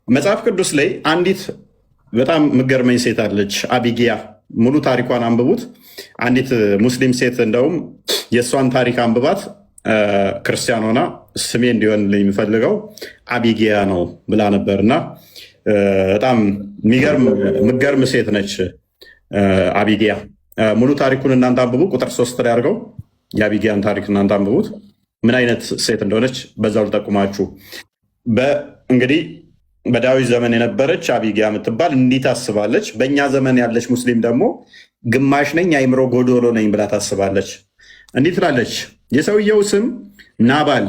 መጽሐፍ ቅዱስ ላይ አንዲት በጣም ምገርመኝ ሴት አለች፣ አቢጊያ። ሙሉ ታሪኳን አንብቡት። አንዲት ሙስሊም ሴት እንደውም የእሷን ታሪክ አንብባት ክርስቲያን ሆና ስሜ እንዲሆን የሚፈልገው አቢጊያ ነው ብላ ነበር። እና በጣም ምገርም ሴት ነች አቢጊያ። ሙሉ ታሪኩን እናንተ አንብቡ። ቁጥር 3 ላይ አድርገው የአቢጊያን ታሪክ እናንተ አንብቡት። ምን አይነት ሴት እንደሆነች በዛው ልጠቁማችሁ። እንግዲህ በዳዊት ዘመን የነበረች አቢጊያ የምትባል እንዲህ ታስባለች። በእኛ ዘመን ያለች ሙስሊም ደግሞ ግማሽ ነኝ አይምሮ ጎዶሎ ነኝ ብላ ታስባለች። እንዲህ ትላለች። የሰውየው ስም ናባል፣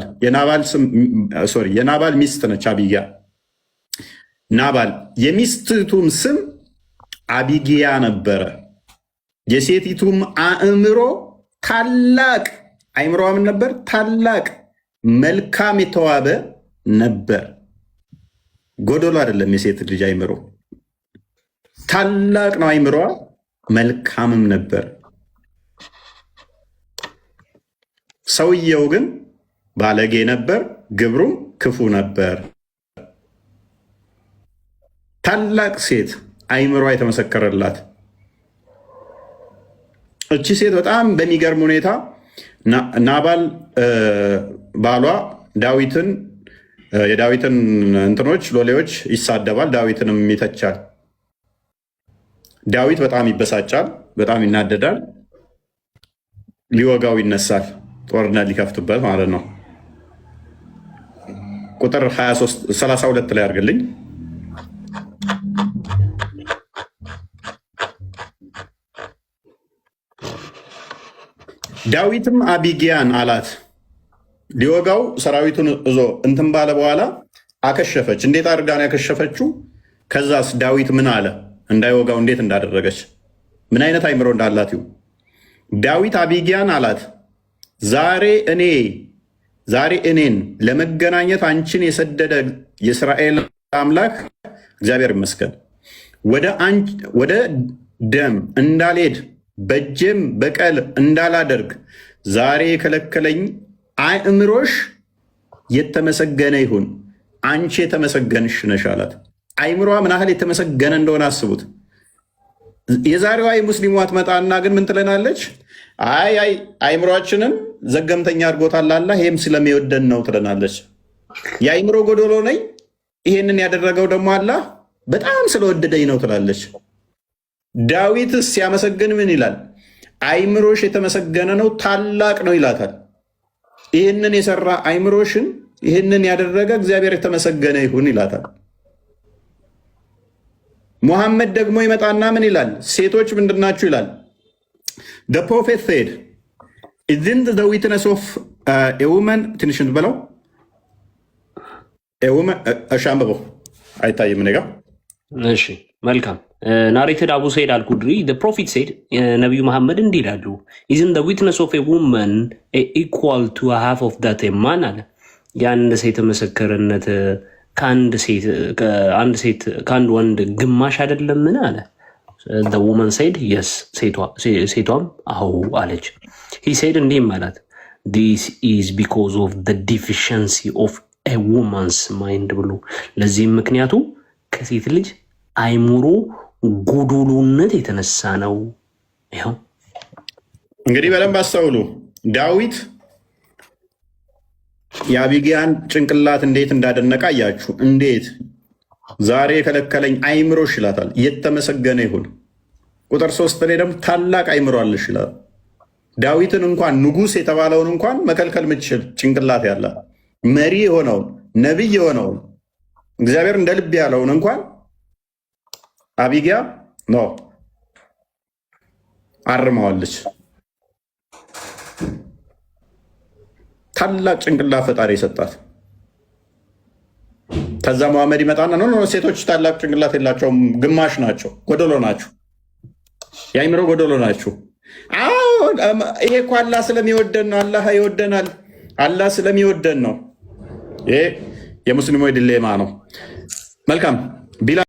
የናባል ሚስት ነች አቢጊያ። ናባል የሚስቱም ስም አቢጊያ ነበረ። የሴቲቱም አእምሮ ታላቅ፣ አይምሮዋ ምን ነበር? ታላቅ መልካም የተዋበ ነበር። ጎዶሎ አይደለም። የሴት ልጅ አይምሮ ታላቅ ነው፣ አይምሮዋ መልካምም ነበር። ሰውየው ግን ባለጌ ነበር፣ ግብሩም ክፉ ነበር። ታላቅ ሴት አይምሮዋ የተመሰከረላት እቺ ሴት በጣም በሚገርም ሁኔታ ናባል ባሏ የዳዊትን እንትኖች ሎሌዎች ይሳደባል፣ ዳዊትንም ይተቻል። ዳዊት በጣም ይበሳጫል፣ በጣም ይናደዳል፣ ሊወጋው ይነሳል፣ ጦርነት ሊከፍትበት ማለት ነው። ቁጥር 32 ላይ አድርግልኝ። ዳዊትም አቢጊያን አላት። ሊወጋው ሰራዊቱን እዞ እንትን ባለ በኋላ አከሸፈች። እንዴት አድርጋ ነው ያከሸፈችው? ከዛስ ዳዊት ምን አለ? እንዳይወጋው እንዴት እንዳደረገች ምን አይነት አይምሮ እንዳላት ይሁ። ዳዊት አቢጊያን አላት፣ ዛሬ እኔን ለመገናኘት አንቺን የሰደደ የእስራኤል አምላክ እግዚአብሔር ይመስገን፣ ወደ ደም እንዳልሄድ በእጄም በቀል እንዳላደርግ ዛሬ የከለከለኝ አእምሮሽ የተመሰገነ ይሁን፣ አንቺ የተመሰገንሽ ነሽ አላት። አይምሮዋ ምን ያህል የተመሰገነ እንደሆነ አስቡት። የዛሬዋ የሙስሊሟ ትመጣና ግን ምን ትለናለች? አይ አይምሮአችንን ዘገምተኛ አድርጎታል አላህ፣ ይህም ስለሚወደን ነው ትለናለች። የአይምሮ ጎዶሎ ነኝ፣ ይሄንን ያደረገው ደግሞ አላህ በጣም ስለወደደኝ ነው ትላለች። ዳዊት ሲያመሰግን ምን ይላል? አይምሮሽ የተመሰገነ ነው፣ ታላቅ ነው ይላታል። ይህንን የሰራ አይምሮሽን ይህንን ያደረገ እግዚአብሔር የተመሰገነ ይሁን ይላታል። ሙሐመድ ደግሞ ይመጣና ምን ይላል? ሴቶች ምንድናችሁ ይላል? the prophet said isn't the witness of a woman ትንሽ በለው አሻምበው አይታይም እኔ ጋ። እሺ መልካም ናሬትድ አቡ ሰይድ አልኩድሪ ፕሮፊት ሴድ ነቢዩ መሐመድ እንዲህ ይላሉ፣ ኢዝን ዊትነስ ኦፍ ውመን ኢኳል ቱ ሃፍ ኦፍ ዳት ማን አለ። የአንድ ሴት ምስክርነት ከአንድ ወንድ ግማሽ አይደለምን አለ። ውመን ሴድ የስ፣ ሴቷም አዎ አለች። ሂ ሴድ እንዲህም አላት፣ ዲስ ኢዝ ቢኮዝ ኦፍ ዲፊሽንሲ ኦፍ ውመንስ ማይንድ ብሎ፣ ለዚህም ምክንያቱ ከሴት ልጅ አይምሮ ጎዶሎነት የተነሳ ነው። ይኸው እንግዲህ በደንብ አስተውሉ። ዳዊት የአቢጊያን ጭንቅላት እንዴት እንዳደነቃ እያችሁ፣ እንዴት ዛሬ የከለከለኝ አይምሮሽ ይላታል። የተመሰገነ ይሁን። ቁጥር 3 ላይ ደግሞ ታላቅ አይምሮ አለሽ ይላል። ዳዊትን እንኳን ንጉሥ የተባለውን እንኳን መከልከል ምትችል ጭንቅላት ያለ መሪ የሆነውን ነቢይ የሆነውን እግዚአብሔር እንደ ልብ ያለውን እንኳን አቢጊያ ኖ አርመዋለች። ታላቅ ጭንቅላት ፈጣሪ የሰጣት። ከዛ መሐመድ ይመጣና ኖ ሴቶች ታላቅ ጭንቅላት የላቸውም፣ ግማሽ ናቸው፣ ጎደሎ ናቸው፣ የአይምሮ ጎደሎ ናቸው። ይሄ እኮ አላህ ስለሚወደን ነው፣ አላህ ይወደናል፣ አላህ ስለሚወደን ነው። ይሄ የሙስሊሞች ዲሌማ ነው። መልካም ቢላ